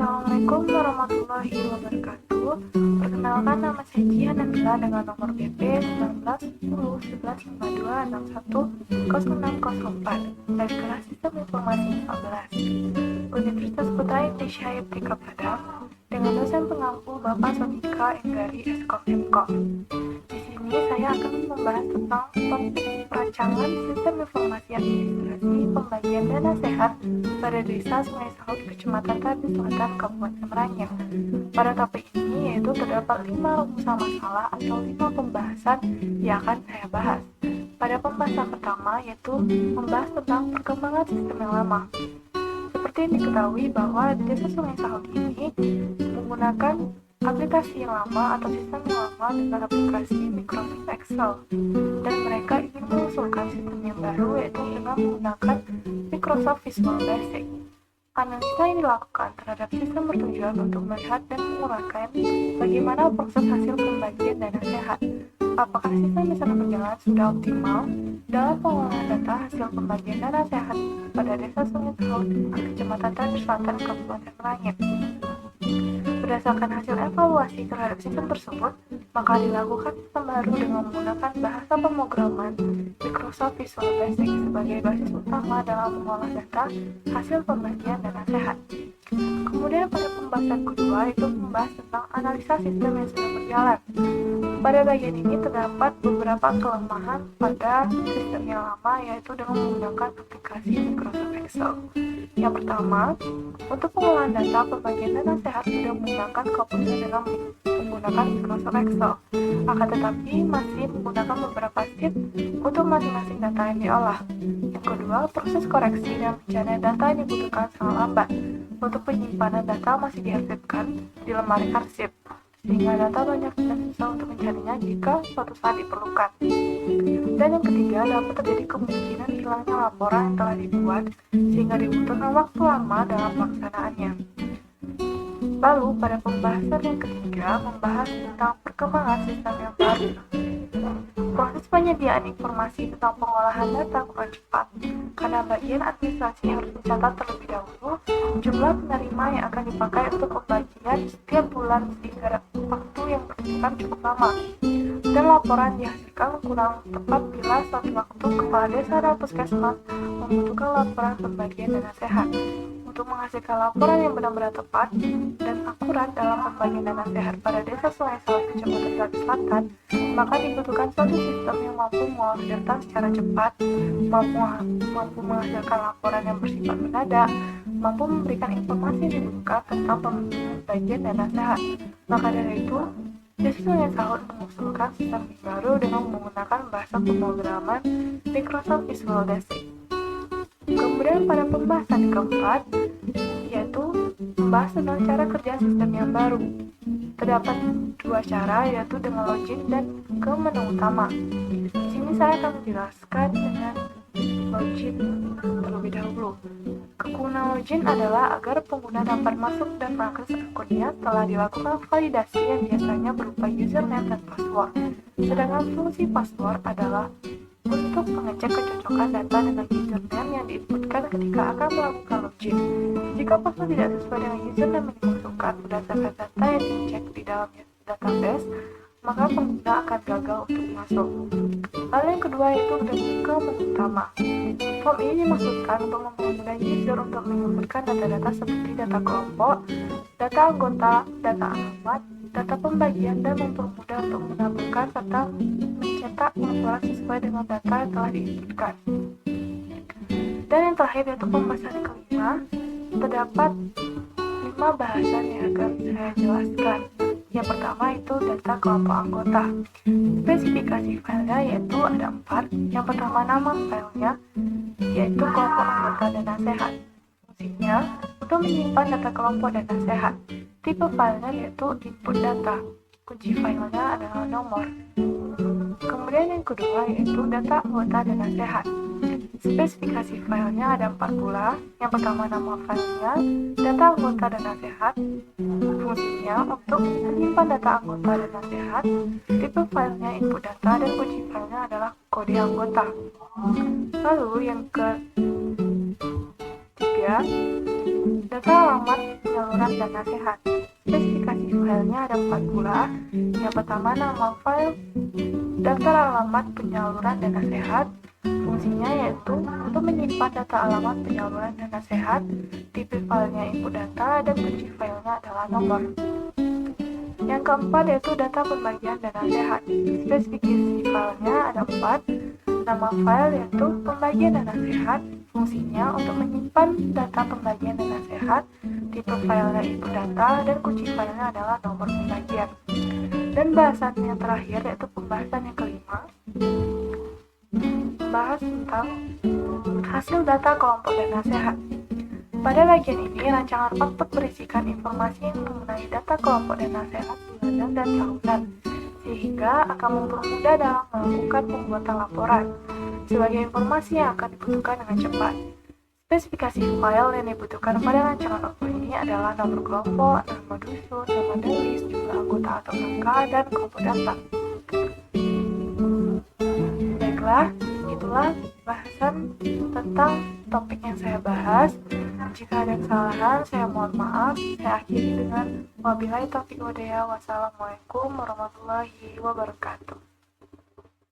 Assalamualaikum warahmatullahi wabarakatuh. Perkenalkan, nama saya Jihan Nabila dengan nomor BP 19101152610604 dari kelas Sistem Informasi 14 Universitas Putra Indonesia IPTK Padang dengan dosen pengampu Bapak Sonika Enggari Eskom Hemkom. Di sini saya akan membahas tentang topik perancangan sistem informasi administrasi pembagian dana sehat pada desa Sungai Sahut, Kecamatan Tabi Selatan, Kabupaten Merangin. Pada topik ini yaitu terdapat 5 rumusan masalah atau 5 pembahasan yang akan saya bahas. Pada pembahasan pertama yaitu membahas tentang perkembangan sistem yang lama. Seperti yang diketahui bahwa desa Sungai Sahut ini menggunakan aplikasi yang lama atau sistem yang lama dengan aplikasi Microsoft Excel, dan mereka ingin mengusulkan sistem yang baru yaitu dengan menggunakan Microsoft Visual Basic. Analisa yang dilakukan terhadap sistem bertujuan untuk melihat dan menguraikan bagaimana proses hasil pembagian dana sehat. Apakah sistem bisa berjalan sudah optimal dalam pengolahan data hasil pembagian dana sehat pada desa Sungai Sahut, Kecamatan Tabi Selatan, Kabupaten Merangin. Berdasarkan hasil evaluasi terhadap sistem tersebut, maka dilakukan sistem baru dengan menggunakan bahasa pemrograman Microsoft Visual Basic sebagai basis utama dalam mengolah data hasil pembagian dana sehat. Kemudian pada pembahasan kedua itu membahas tentang analisa sistem yang sudah berjalan. Pada bagian ini terdapat beberapa kelemahan pada sistem yang lama yaitu dengan menggunakan aplikasi Microsoft Excel. Yang pertama, untuk pengolahan data pembagian dana sehat sudah menggunakan komputer dengan menggunakan Microsoft Excel. Akan tetapi masih menggunakan beberapa sheet untuk masing-masing data yang diolah. Yang kedua, proses koreksi dan pencarian data yang dibutuhkan sangat lambat. Untuk penyimpanan data masih diarsipkan di lemari arsip, sehingga data banyak dan susah untuk mencarinya jika suatu saat diperlukan. Dan yang ketiga, dapat terjadi kemungkinan hilangnya laporan yang telah dibuat sehingga dibutuhkan waktu lama dalam pelaksanaannya. Lalu pada pembahasan yang ketiga membahas tentang perkembangan sistem yang baru. Proses penyediaan informasi tentang pengolahan data kurang cepat karena bagian administrasi harus mencatat terlebih dahulu jumlah penerima yang akan dipakai untuk pembagian setiap bulan sehingga waktu yang diperlukan cukup lama, dan laporan dihasilkan kurang tepat bila suatu waktu kepala desa dan puskesmas membutuhkan laporan pembagian dana sehat. Untuk menghasilkan laporan yang benar-benar tepat dan akurat dalam pembagian dana sehat pada desa Sungai Sahut, Kecamatan Tabi Selatan, maka dibutuhkan suatu sistem yang mampu mengolah data secara cepat, mampu menghasilkan laporan yang bersifat mendadak, mampu memberikan informasi yang dibutuhkan tentang pembagian dana sehat. Maka dari itu, desa Sungai Sahut mengusulkan sistem baru dengan menggunakan bahasa pemrograman Microsoft Visual Basic. Kemudian pada pembahasan keempat, yaitu membahas tentang cara kerja sistem yang baru. Terdapat 2 cara, yaitu dengan login dan ke menu utama. Di sini saya akan menjelaskan dengan login terlebih dahulu. Kegunaan login adalah agar pengguna dapat masuk dan mengakses akunnya setelah dilakukan validasi yang biasanya berupa username dan password. Sedangkan fungsi password adalah untuk mengecek kecocokan data dengan username yang diinputkan ketika akan melakukan login. Jika password tidak sesuai dengan username yang dimasukkan berdasarkan data yang dicek di dalam database, maka pengguna akan gagal untuk masuk. Lalu yang kedua yaitu ke menu utama. Form ini dimaksudkan untuk mempermudah user untuk menginputkan data-data seperti data kelompok, data anggota, data alamat, data pembagian, dan mempermudah untuk menambahkan serta mencetak laporan sesuai dengan data yang telah diinputkan. Dan yang terakhir yaitu pembahasan kelima, terdapat 5 bahasan yang akan saya jelaskan. Yang pertama itu data kelompok anggota. Spesifikasi filenya yaitu ada 4. Yang pertama nama filenya yaitu kelompok anggota dana sehat. Fungsinya untuk menyimpan data kelompok dana sehat. Tipe filenya yaitu input data. Kunci filenya adalah nomor. Kemudian yang kedua yaitu data anggota dana sehat. Spesifikasi filenya ada 4 pula. Yang pertama nama filenya, data anggota dana sehat. Fungsinya untuk menyimpan data anggota dana sehat. Tipe filenya input data dan kunci filenya adalah kode anggota. Lalu yang ketiga Data alamat penyaluran dan nasihat. Spesifikasi filenya ada 4 pula. Yang pertama, nama file, daftar alamat penyaluran dan nasihat. Fungsinya yaitu untuk menyimpan data alamat penyaluran dan nasihat. Tipe filenya input data dan kunci filenya adalah nomor. Yang keempat yaitu data pembagian dan nasihat. Spesifikasi filenya ada 4. Nama file yaitu pembagian dan nasihat. Fungsinya untuk menyimpan data pembagian dan nasihat. Tipe filenya input data dan kunci filenya adalah nomor pembagian. Dan bahasan yang terakhir yaitu pembahasan yang kelima, membahas tentang hasil data kelompok dan nasihat. Pada bagian ini, rancangan output berisikan informasi mengenai data kelompok dan nasihat bulanan dan tahunan, sehingga akan mempermudah dalam melakukan pembuatan laporan. Sebagai informasi yang akan dibutuhkan dengan cepat. Spesifikasi file yang dibutuhkan pada rancangan output ini adalah nomor kelompok, nama dusun, nama dan list, jumlah anggota atau angka, dan kelompok data. Baiklah, itulah bahasan tentang topik yang saya bahas. Jika ada kesalahan, saya mohon maaf. Saya akhiri dengan wabillahi taufiq wal hidayah. Wassalamualaikum warahmatullahi wabarakatuh.